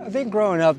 I think growing up,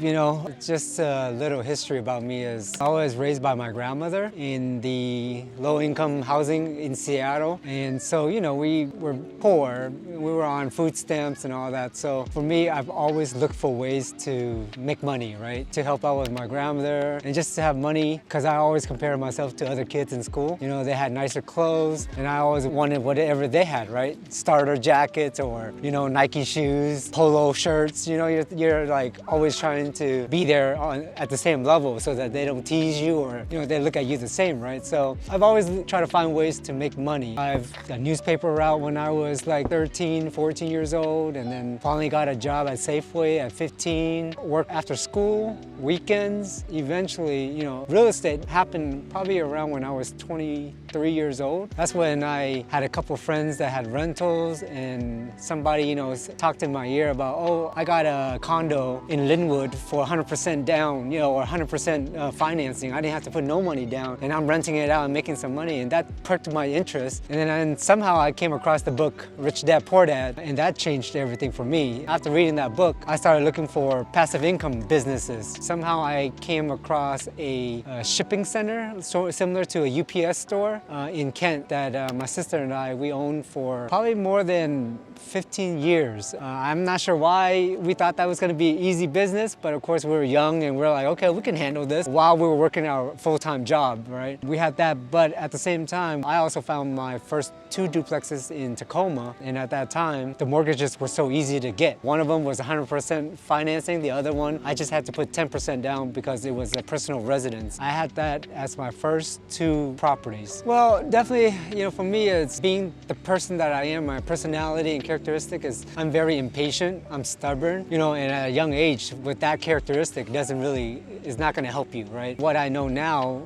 just a little history about me is I was raised by my grandmother in the low-income housing in Seattle. And so, we were poor. We were on food stamps and all that. So for me, I've always looked for ways to make money, right? To help out with my grandmother and just to have money, because I always compare myself to other kids in school. They had nicer clothes and I always wanted whatever they had, right? Starter jackets or, Nike shoes, polo shirts. You're like always trying to be there at the same level so that they don't tease you or, they look at you the same, right? So I've always tried to find ways to make money. I've got a newspaper route when I was like 13, 14 years old, and then finally got a job at Safeway at 15, worked after school, weekends. Eventually, real estate happened probably around when I was 23 years old. That's when I had a couple friends that had rentals, and somebody, talked in my ear about, oh, I got a condo in Linwood for 100% down, or 100% financing. I didn't have to put no money down, and I'm renting it out and making some money, and that perked my interest. And then somehow I came across the book Rich Dad Poor Dad, and that changed everything for me. After reading that book, I started looking for passive income businesses. Somehow I came across a shipping center, so similar to a UPS store in Kent that my sister and we owned for probably more than 15 years. I'm not sure why we thought that was going to be easy business, but of course we were young and we were like, okay, we can handle this while we were working our full-time job, right? We had that, but at the same time, I also found my first 2 duplexes in Tacoma, and at that time, the mortgages were so easy to get. One of them was 100% financing, the other one, I just had to put 10% down because it was a personal residence. I had that as my first 2 properties. Well, definitely, for me, it's being the person that I am. My personality and characteristic is I'm very impatient, I'm stubborn, and at a young age, with that characteristic is not gonna help you, right? What I know now,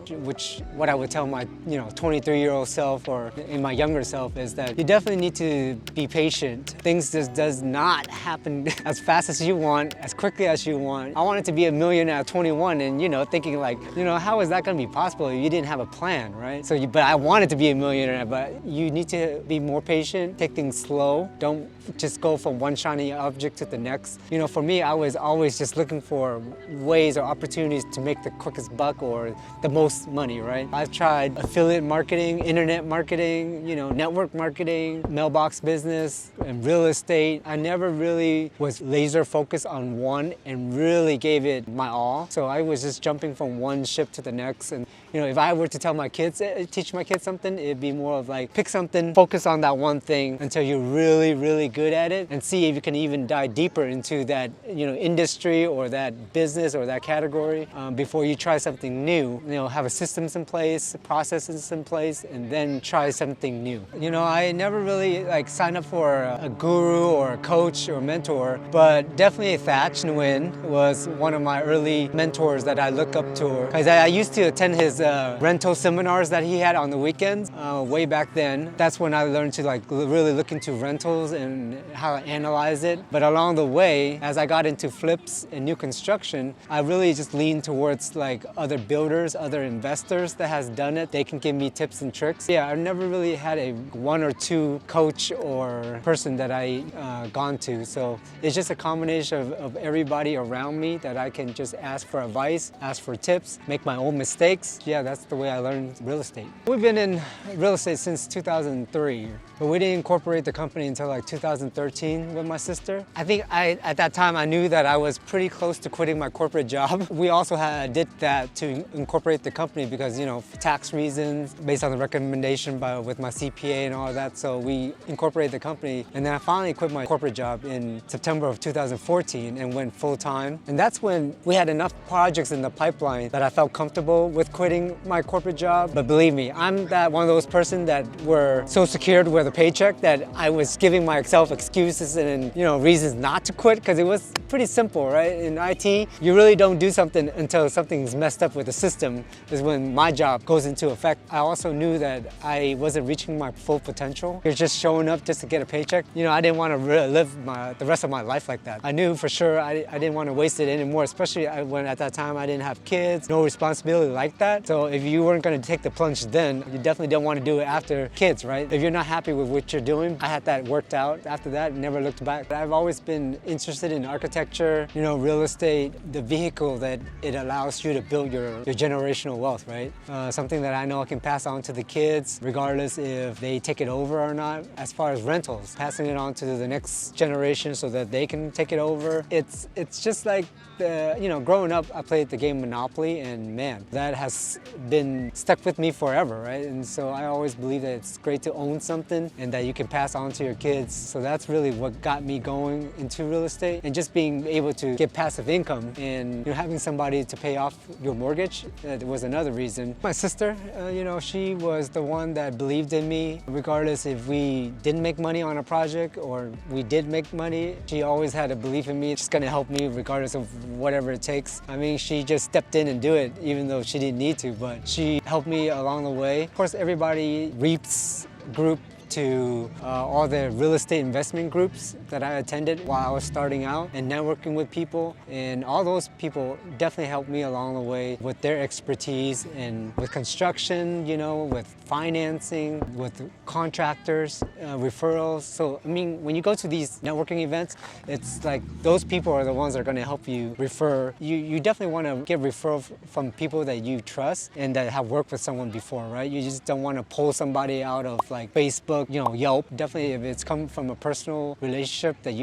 what I would tell my, 23-year-old self or in my younger self is that you definitely need to be patient. Things just does not happen as fast as you want, as quickly as you want. I wanted to be a millionaire at 21 and, thinking like, how is that gonna be possible if you didn't have a plan, right? But I wanted to be a millionaire, but you need to be more patient, take things slow. Don't just go from one shiny object to the next. For me, I was always just looking for ways or opportunities to make the quickest buck or the most money, right? I've tried affiliate marketing, internet marketing, network marketing, mailbox business, and real estate. I never really was laser focused on one and really gave it my all. So I was just jumping from one ship to the next. And if I were to tell my kids, teach my kids something, it'd be more of like, pick something, focus on that one thing until you're really, really good at it, and see if you can even dive deeper into that, industry or that business or that category before you try something new. Have a systems in place, processes in place, and then try something new. I never really signed up for a guru or a coach or mentor, but definitely Thatch Nguyen was one of my early mentors that I look up to. Because I used to attend his rental seminars that he had on the weekends way back then. That's when I learned to really look into rentals and how to analyze it. But along the way, as I got into flips and new construction, I really just leaned towards other builders, other investors that has done it. They can give me tips and tricks. Yeah, I've never really had a 1 or 2 coach or person that I gone to. So it's just a combination of everybody around me that I can just ask for advice, ask for tips, make my own mistakes. Yeah, that's the way I learned real estate. We've been in real estate since 2003, but we didn't incorporate the company until 2013 with my sister. I think at that time I knew that I was pretty close to quitting my corporate job. We also did that to incorporate the company because, for tax reasons, based on the recommendation with my CPA and all of that. So we incorporated the company, and then I finally quit my corporate job in September of 2014 and went full-time. And that's when we had enough projects in the pipeline that I felt comfortable with quitting my corporate job. But believe me, I'm one of those person that were so secured with a paycheck that I was giving myself excuses and reasons not to quit, because it was pretty simple, right? In IT, you really don't do something until something's messed up with the system, is when my job goes into effect. I also knew that I wasn't reaching my full potential. You're just showing up just to get a paycheck. I didn't want to live the rest of my life like that. I knew for sure I didn't want to waste it anymore, especially when at that time I didn't have kids, no responsibility like that. So if you weren't going to take the plunge then, you definitely don't want to do it after kids, right? If you're not happy with what you're doing, I had that worked out. After that, never looked back. I've always been interested in architecture consider, real estate the vehicle that it allows you to build your generational wealth, right? Something that I know I can pass on to the kids, regardless if they take it over or not. As far as rentals, passing it on to the next generation so that they can take it over. It's just like, growing up, I played the game Monopoly, and man, that has been stuck with me forever, right? And so I always believe that it's great to own something and that you can pass on to your kids. So that's really what got me going into real estate, and just being able to get passive income and having somebody to pay off your mortgage was another reason. My sister, she was the one that believed in me, regardless if we didn't make money on a project or we did make money. She always had a belief in me. She's gonna help me regardless of whatever it takes. I mean, she just stepped in and do it, even though she didn't need to, but she helped me along the way. Of course, everybody REAPs group to all the real estate investment groups that I attended while I was starting out and networking with people. And all those people definitely helped me along the way with their expertise and with construction, with financing, with contractors, referrals. So, I mean, when you go to these networking events, it's like those people are the ones that are going to help you refer. You definitely want to get referral from people that you trust and that have worked with someone before, right? You just don't want to pull somebody out of like Facebook, Yelp. Definitely, if it's come from a personal relationship that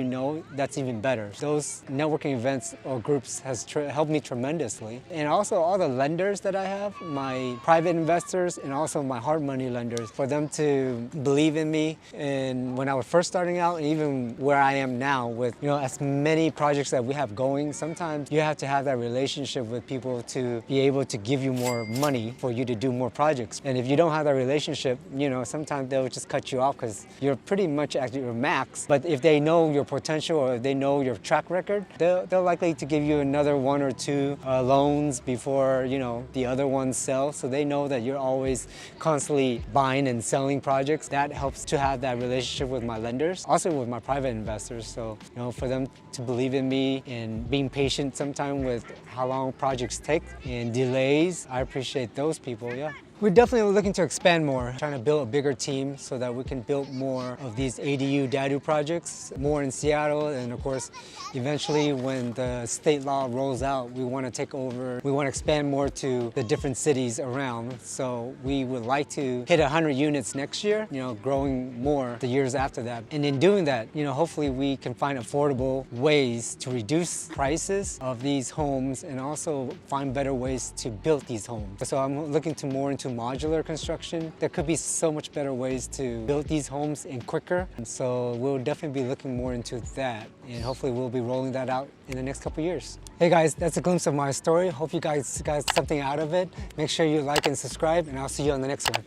that's even better. Those networking events or groups has helped me tremendously. And also all the lenders that I have, my private investors and also my hard money lenders, for them to believe in me. And when I was first starting out, and even where I am now with, as many projects that we have going, sometimes you have to have that relationship with people to be able to give you more money for you to do more projects. And if you don't have that relationship, sometimes they'll just cut you off because you're pretty much at your max. But if they know your potential or if they know your track record, they're likely to give you another one or two loans before the other ones sell. So they know that you're always constantly buying and selling projects. That helps to have that relationship with my lenders, also with my private investors. So for them to believe in me and being patient sometimes with how long projects take and delays, I appreciate those people. Yeah. We're definitely looking to expand more, trying to build a bigger team so that we can build more of these ADU, DADU projects, more in Seattle. And of course, eventually when the state law rolls out, we want to take over. We want to expand more to the different cities around. So we would like to hit 100 units next year, growing more the years after that. And in doing that, hopefully we can find affordable ways to reduce prices of these homes and also find better ways to build these homes. So I'm looking to more into modular construction. There could be so much better ways to build these homes and quicker. And so we'll definitely be looking more into that. And hopefully we'll be rolling that out in the next couple years. Hey guys, that's a glimpse of my story. Hope you guys got something out of it. Make sure you like and subscribe, and I'll see you on the next one.